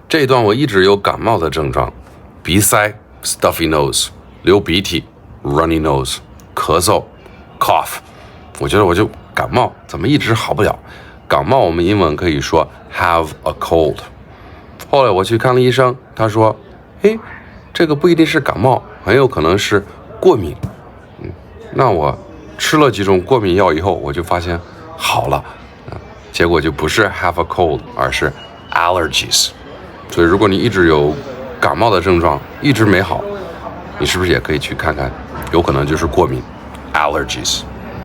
这一段我一直有感冒的症状，鼻塞 stuffy nose， 流鼻涕 runny nose， 咳嗽 cough。我觉得我就感冒，怎么一直好不了？感冒我们英文可以说 have a cold。后来我去看了医生，他说，这个不一定是感冒，很有可能是过敏。那我吃了几种过敏药以后，我就发现好了，结果就不是 have a cold， 而是 allergies。所以如果你一直有感冒的症状，一直没好，你是不是也可以去看看，有可能就是过敏 allergies。